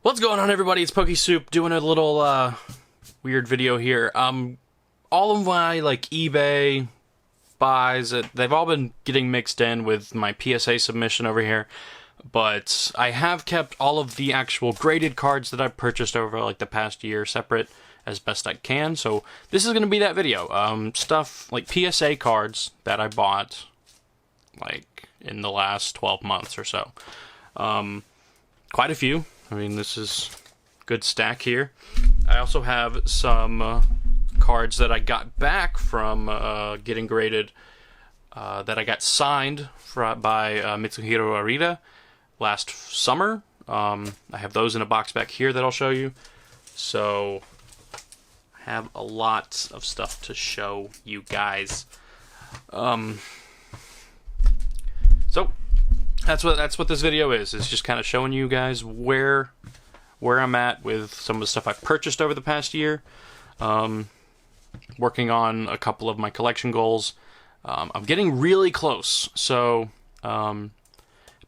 What's going on, everybody? It's pokesoup doing a little weird video here. All of my eBay buys, they've all been getting mixed in with my PSA submission over here, but I have kept all of the actual graded cards that I've purchased over the past year separate as best I can. So this is going to be that video. Stuff like PSA cards that I bought in the last 12 months or so. Quite a few. I mean, this is a good stack here. I also have some cards that I got back from getting graded that I got signed by Mitsuhiro Arita last summer. I have those in a box back here that I'll show you. So I have a lot of stuff to show you guys. So that's what this video is. It's just kind of showing you guys where I'm at with some of the stuff I've purchased over the past year. Working on a couple of my collection goals. I'm getting really close. So I've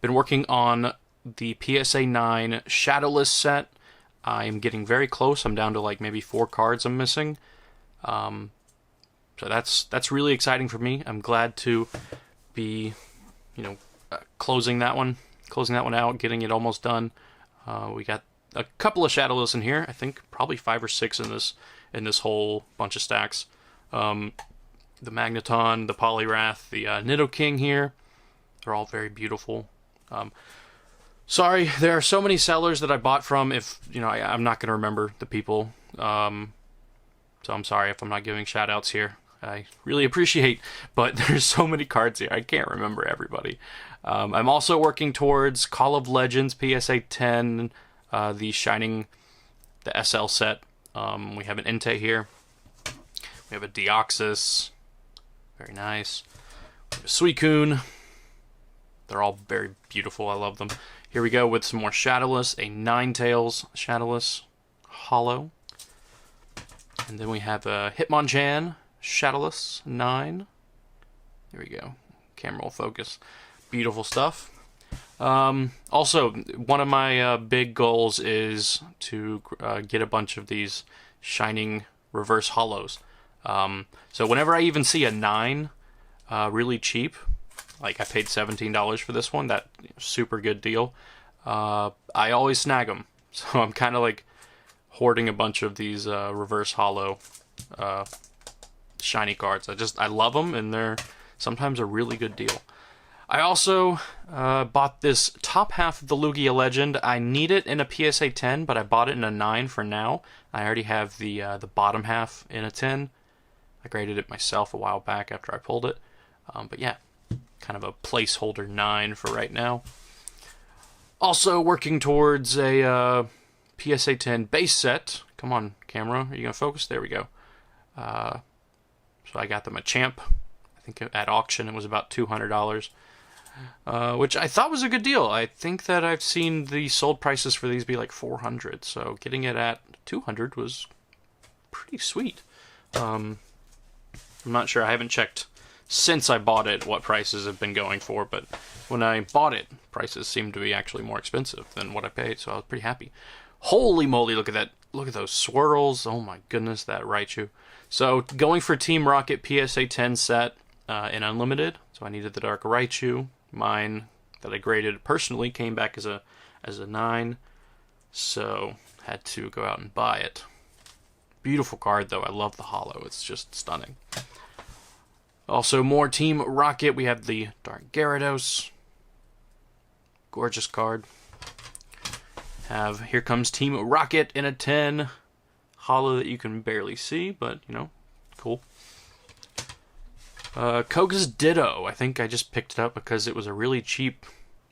been working on the PSA 9 Shadowless set. I'm getting very close. I'm down to maybe 4 cards I'm missing. So that's really exciting for me. I'm glad to be, closing that one out, getting it almost done. We got a couple of Shadowless in here. I think probably 5 or 6 in this whole bunch of stacks. The Magneton, the Poliwrath, the Nidoking here. They're all very beautiful. Sorry, there are so many sellers that I bought from. If I'm not going to remember the people. So I'm sorry if I'm not giving shout outs here. I really appreciate, but there's so many cards here, I can't remember everybody. I'm also working towards Call of Legends PSA 10, the SL set. We have an Entei here. We have a Deoxys, very nice. We have a Suicune. They're all very beautiful, I love them. Here we go with some more Shadowless, a Ninetales Shadowless Hollow. And then we have a Hitmonchan Shadowless 9. There we go. Camera will focus. Beautiful stuff. Also, one of my big goals is to get a bunch of these shining reverse hollows. So whenever I even see a 9 really cheap, I paid $17 for this one, that super good deal, I always snag them. So I'm kind of hoarding a bunch of these reverse hollow shiny cards. I love them, and they're sometimes a really good deal. I also bought this top half of the Lugia Legend. I need it in a PSA 10, but I bought it in a 9 for now. I already have the bottom half in a 10. I graded it myself a while back after I pulled it. But yeah, kind of a placeholder 9 for right now. Also working towards a PSA 10 base set. Come on, camera. Are you going to focus? There we go. So I got them at Champ. I think at auction it was about $200. Which I thought was a good deal. I think that I've seen the sold prices for these be $400. So getting it at $200 was pretty sweet. I'm not sure. I haven't checked since I bought it what prices have been going for, but when I bought it, prices seemed to be actually more expensive than what I paid, so I was pretty happy. Holy moly, look at that. Look at those swirls. Oh my goodness, that Raichu. So going for Team Rocket PSA 10 set in Unlimited. So I needed the Dark Raichu. Mine that I graded personally came back as a 9. So had to go out and buy it. Beautiful card though. I love the holo. It's just stunning. Also more Team Rocket. We have the Dark Gyarados. Gorgeous card. Here comes Team Rocket in a 10. Holo that you can barely see, but cool. Koga's Ditto. I think I just picked it up because it was a really cheap,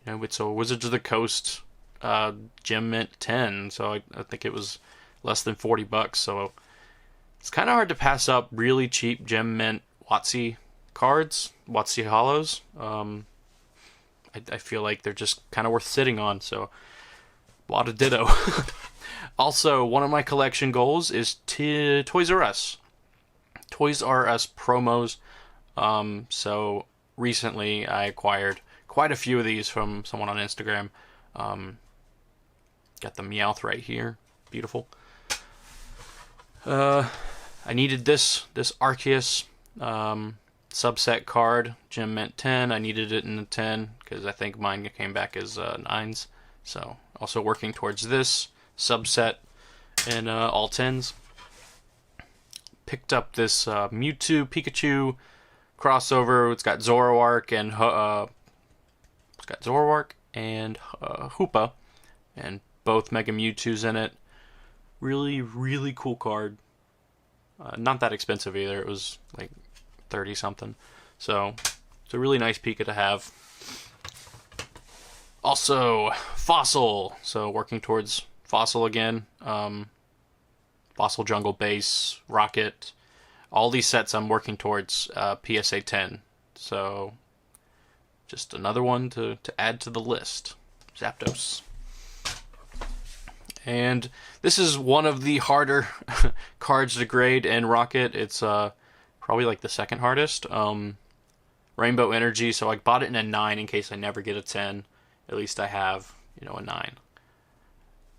it's a Wizards of the Coast Gem Mint 10, so I think it was less than $40, so it's kind of hard to pass up really cheap Gem Mint WotC cards, WotC holos. I feel like they're just kind of worth sitting on, so a lot of Ditto. Also, one of my collection goals is Toys R Us. Toys R Us promos. So recently I acquired quite a few of these from someone on Instagram. Got the Meowth right here. Beautiful. I needed this Arceus subset card, Gem Mint 10. I needed it in the 10 because I think mine came back as 9s. So also working towards this subset in all 10s. Picked up this Mewtwo Pikachu crossover. It's got Zoroark and Hoopa, and both Mega Mewtwo's in it. Really, really cool card. Not that expensive either. It was like 30 something. So it's a really nice Pika to have. Also, Fossil. So working towards Fossil again. Fossil Jungle Base, Rocket. All these sets I'm working towards PSA 10. So just another one to add to the list. Zapdos. And this is one of the harder cards to grade in Rocket. It's probably like the second hardest. Rainbow Energy, so I bought it in a 9 in case I never get a 10. At least I have, a 9.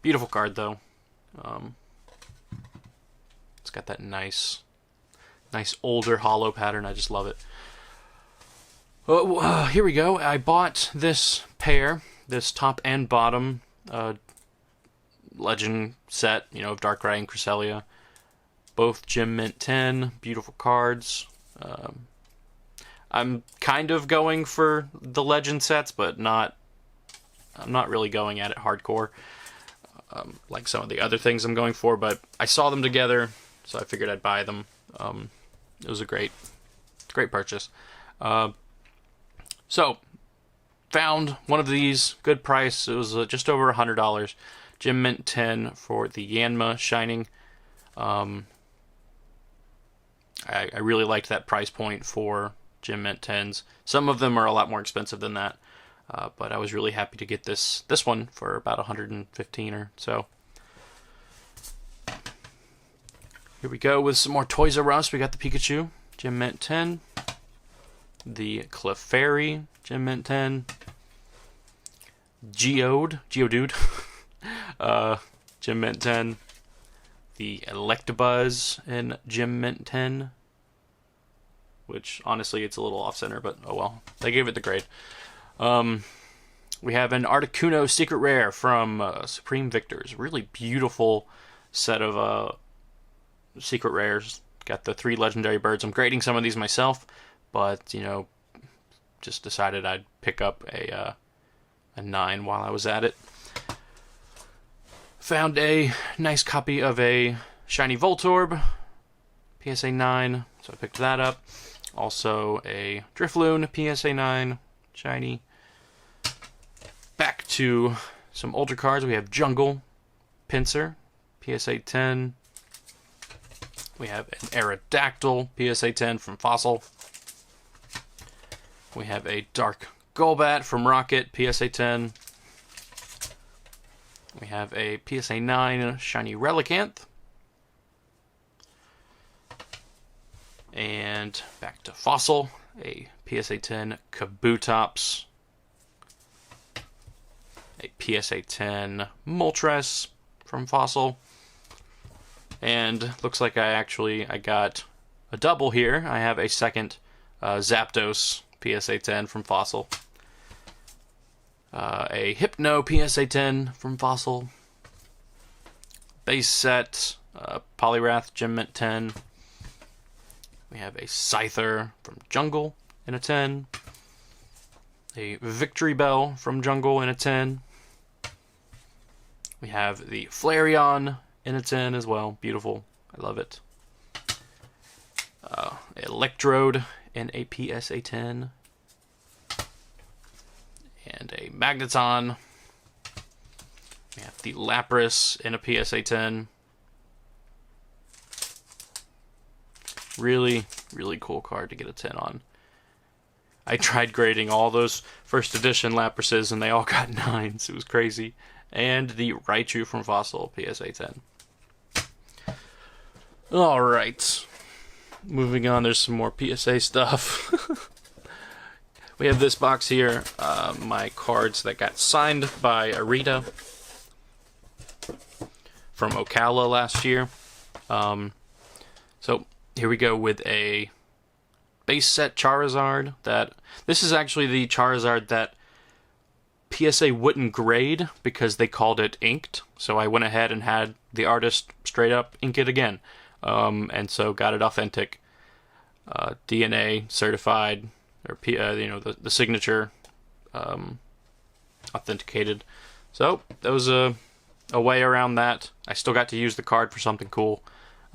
Beautiful card though. It's got that nice older hollow pattern. I just love it. Here we go. I bought this pair, this top and bottom Legend set, of Darkrai and Cresselia. Both Gem Mint 10, beautiful cards. I'm kind of going for the Legend sets, but I'm not really going at it hardcore, like some of the other things I'm going for, but I saw them together, so I figured I'd buy them. It was a great purchase. So, found one of these, good price. It was just over $100. Gem Mint 10 for the Yanma Shining. I really liked that price point for Gem Mint 10s. Some of them are a lot more expensive than that, but I was really happy to get this one for about $115 or so. Here we go with some more Toys R Us. We got the Pikachu, Gem Mint 10. The Clefairy, Gem Mint 10. Geodude, Gem Mint 10. The Electabuzz in Gem Mint 10. Which, honestly, it's a little off-center, but oh well. They gave it the grade. We have an Articuno Secret Rare from Supreme Victors. Really beautiful set of Secret Rares. Got the 3 legendary birds. I'm grading some of these myself, but, just decided I'd pick up a 9 while I was at it. Found a nice copy of a shiny Voltorb, PSA 9, so I picked that up. Also a Drifloon, PSA 9, shiny. Back to some older cards. We have Jungle, Pinsir, PSA 10. We have an Aerodactyl, PSA 10 from Fossil. We have a Dark Golbat from Rocket, PSA 10. We have a PSA 9 shiny Relicanth. And back to Fossil, a PSA 10 Kabutops. A PSA 10 Moltres from Fossil. And looks like I got a double here. I have a second Zapdos PSA 10 from Fossil. A Hypno PSA 10 from Fossil. Base set Poliwrath Gem Mint 10. We have a Scyther from Jungle in a 10. A Victory Bell from Jungle in a 10. We have the Flareon in a 10 as well. Beautiful. I love it. Electrode in a PSA 10. And a Magneton. We have the Lapras in a PSA 10. Really, really cool card to get a 10 on. I tried grading all those first edition Laprases and they all got 9s. It was crazy. And the Raichu from Fossil, PSA 10. Alright. Moving on, there's some more PSA stuff. We have this box here. My cards that got signed by Arita. from Ocala last year. So here we go with a base set Charizard. This is actually the Charizard that PSA wouldn't grade because they called it inked. So I went ahead and had the artist straight up ink it again. And so got it authentic, DNA certified, or the signature authenticated. So that was a way around that. I still got to use the card for something cool,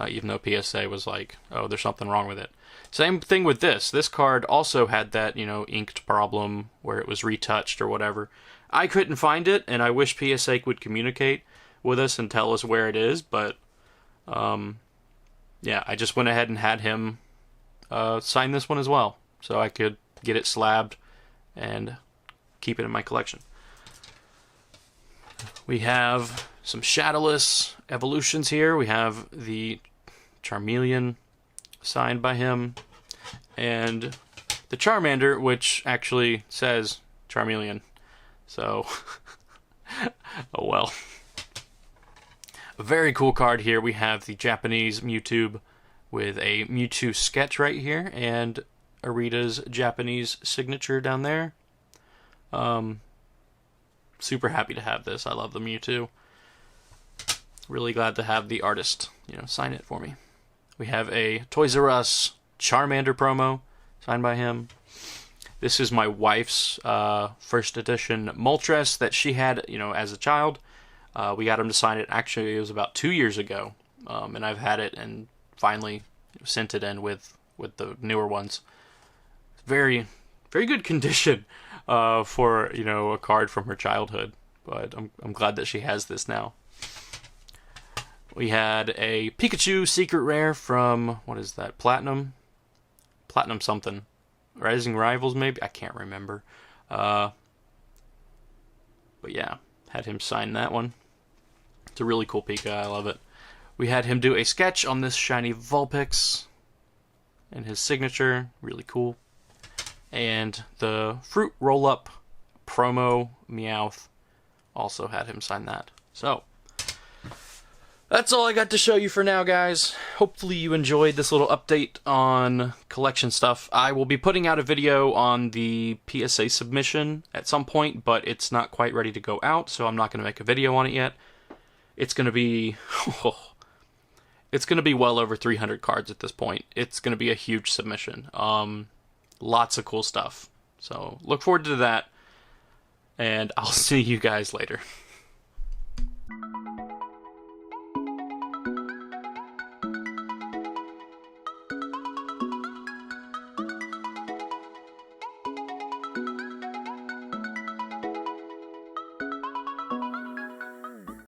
even though PSA was like, oh, there's something wrong with it. Same thing with this. This card also had that, inked problem where it was retouched or whatever. I couldn't find it, and I wish PSA would communicate with us and tell us where it is, but yeah, I just went ahead and had him sign this one as well, so I could get it slabbed and keep it in my collection. We have some Shadowless evolutions here. We have the Charmeleon signed by him, and the Charmander, which actually says Charmeleon. So, oh well. A very cool card here. We have the Japanese Mewtwo with a Mewtwo sketch right here, and Arita's Japanese signature down there. Super happy to have this. I love the Mewtwo. Really glad to have the artist, sign it for me. We have a Toys R Us Charmander promo signed by him. This is my wife's first edition Moltres that she had, as a child. We got him to sign it. Actually, it was about 2 years ago, and I've had it and finally sent it in with the newer ones. Very, very good condition for a card from her childhood. But I'm glad that she has this now. We had a Pikachu Secret Rare from, what is that, Platinum something. Rising Rivals, maybe? I can't remember. But yeah, had him sign that one. It's a really cool Pika, I love it. We had him do a sketch on this shiny Vulpix and his signature, really cool. And the Fruit Roll-Up promo Meowth also had him sign that. So, that's all I got to show you for now, guys. Hopefully you enjoyed this little update on collection stuff. I will be putting out a video on the PSA submission at some point, but it's not quite ready to go out, so I'm not going to make a video on it yet. It's going to be... it's going to be well over 300 cards at this point. It's going to be a huge submission. Lots of cool stuff. So look forward to that, and I'll see you guys later.